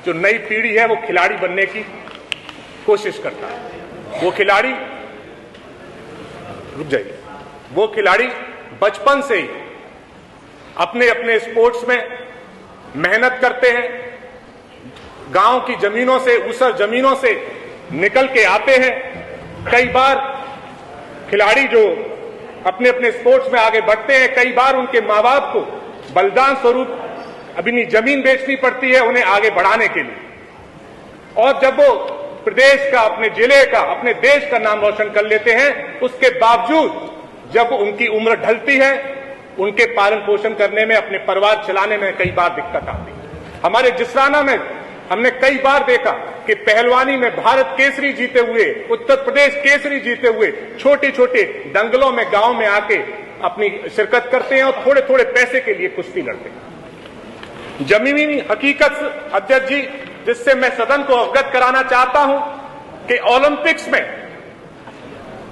जो नई पीढ़ी है वो खिलाड़ी बनने की कोशिश करता है। वो खिलाड़ी, रुक जाइए, वो खिलाड़ी बचपन से ही अपने अपने स्पोर्ट्स में मेहनत करते हैं, गांव की जमीनों से, ऊसर जमीनों से निकल के आते हैं। कई बार खिलाड़ी जो अपने अपने स्पोर्ट्स में आगे बढ़ते हैं, कई बार उनके मां बाप को बलिदान स्वरूप अपनी जमीन बेचनी पड़ती है उन्हें आगे बढ़ाने के लिए। और जब वो प्रदेश का, अपने जिले का, अपने देश का नाम रोशन कर लेते हैं, उसके बावजूद जब उनकी उम्र ढलती है, उनके पालन पोषण करने में, अपने परिवार चलाने में कई बार दिक्कत आती है। हमारे जिसराना में हमने कई बार देखा कि पहलवानी में भारत केसरी जीते हुए, उत्तर प्रदेश केसरी जीते हुए छोटे छोटे दंगलों में, गांव में आके अपनी शिरकत करते हैं और थोड़े थोड़े पैसे के लिए कुश्ती लड़ते हैं। जमीनी हकीकत अध्यक्ष जी, जिससे मैं सदन को अवगत कराना चाहता हूं कि ओलंपिक्स में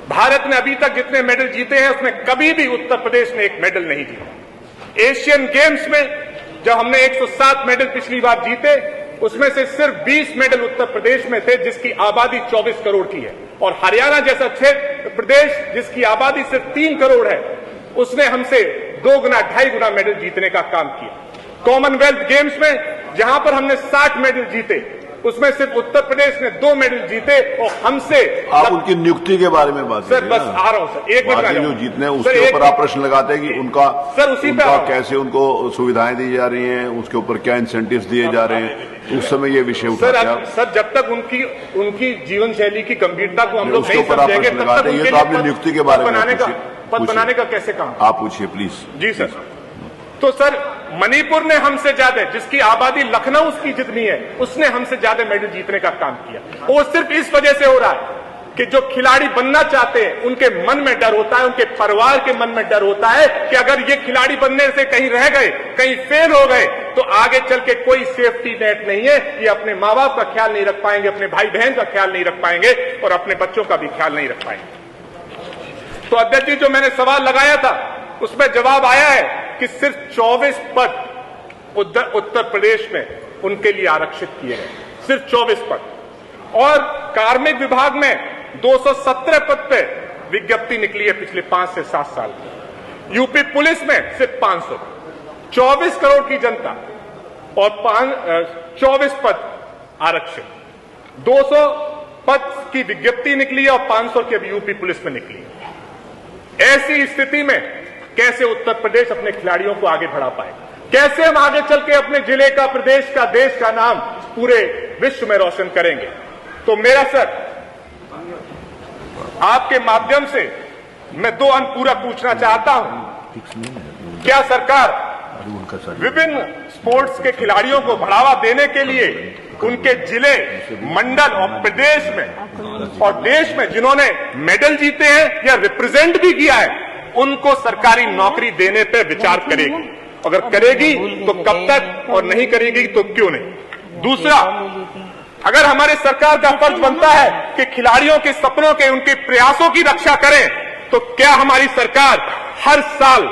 भारत ने अभी तक जितने मेडल जीते हैं उसमें कभी भी उत्तर प्रदेश ने एक मेडल नहीं जीता। एशियन गेम्स में जब हमने 107 मेडल पिछली बार जीते, उसमें से सिर्फ 20 मेडल उत्तर प्रदेश में थे, जिसकी आबादी 24 करोड़ की है। और हरियाणा जैसा क्षेत्र प्रदेश जिसकी आबादी सिर्फ 3 करोड़ है, उसने हमसे 2 गुना 2.5 गुना मेडल जीतने का काम किया। कॉमनवेल्थ गेम्स में जहां पर हमने 60 मेडल जीते, उसमें सिर्फ उत्तर प्रदेश ने 2 मेडल जीते और हमसे। आप उनकी नियुक्ति के बारे में बात सर, बस आ रहा हूं सर, एक मिनट जो जीतने हैं उसके ऊपर आप प्रश्न लगाते हैं कि उनका सर उसी उनका कैसे उनको सुविधाएं दी जा रही हैं, उसके ऊपर क्या इंसेंटिव्स दिए जा रहे हैं, उस समय ये विषय उठाते हैं सर। जब तक उनकी जीवन शैली की गंभीरता को हम लोग नहीं ऊपर आप समझेंगे, प्रश्न लगाते हैं। ये तो आपने नियुक्ति के बारे में पद बनाने का कैसे काम? आप पूछिए प्लीज। जी सर। तो सर, मणिपुर ने हमसे ज्यादा, जिसकी आबादी लखनऊ की जितनी है, उसने हमसे ज्यादा मेडल जीतने का काम किया। वो सिर्फ इस वजह से हो रहा है कि जो खिलाड़ी बनना चाहते हैं उनके मन में डर होता है, उनके परिवार के मन में डर होता है कि अगर ये खिलाड़ी बनने से कहीं रह गए, कहीं फेल हो गए, तो आगे चल के कोई सेफ्टी नेट नहीं है। ये अपने माँ बाप का ख्याल नहीं रख पाएंगे, अपने भाई बहन का ख्याल नहीं रख पाएंगे और अपने बच्चों का भी ख्याल नहीं रख पाएंगे। तो अध्यक्ष जी, जो मैंने सवाल लगाया था उसमें जवाब आया है कि सिर्फ 24 पद उत्तर प्रदेश में उनके लिए आरक्षित किए गए, सिर्फ 24 पद। और कार्मिक विभाग में 217 पद पे विज्ञप्ति निकली है पिछले 5 से 7 साल में। यूपी पुलिस में सिर्फ 500, 24 करोड़ की जनता और 24 पद आरक्षित। 200 पद की विज्ञप्ति निकली है और 500 की अभी यूपी पुलिस में निकली है। ऐसी स्थिति में कैसे उत्तर प्रदेश अपने खिलाड़ियों को आगे बढ़ा पाए? कैसे हम आगे चल के अपने जिले का, प्रदेश का, देश का नाम पूरे विश्व में रोशन करेंगे? तो मेरा सर, आपके माध्यम से मैं 2 अनुपूरक पूछना चाहता हूं। क्या सरकार विभिन्न स्पोर्ट्स के खिलाड़ियों को बढ़ावा देने के लिए उनके जिले, मंडल और प्रदेश में और देश में जिन्होंने मेडल जीते हैं या रिप्रेजेंट भी किया है, उनको सरकारी नौकरी देने पर विचार करेगी? अगर करेगी तो कब तक, और नहीं करेगी तो क्यों नहीं? दूसरा, अगर हमारे सरकार का फर्ज बनता है कि खिलाड़ियों के सपनों के, उनके प्रयासों की रक्षा करें, तो क्या हमारी सरकार हर साल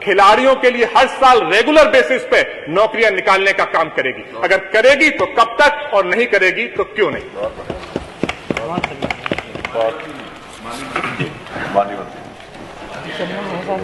खिलाड़ियों के लिए हर साल रेगुलर बेसिस पे नौकरियां निकालने का काम करेगी? अगर करेगी तो कब तक, और नहीं करेगी तो क्यों नहीं?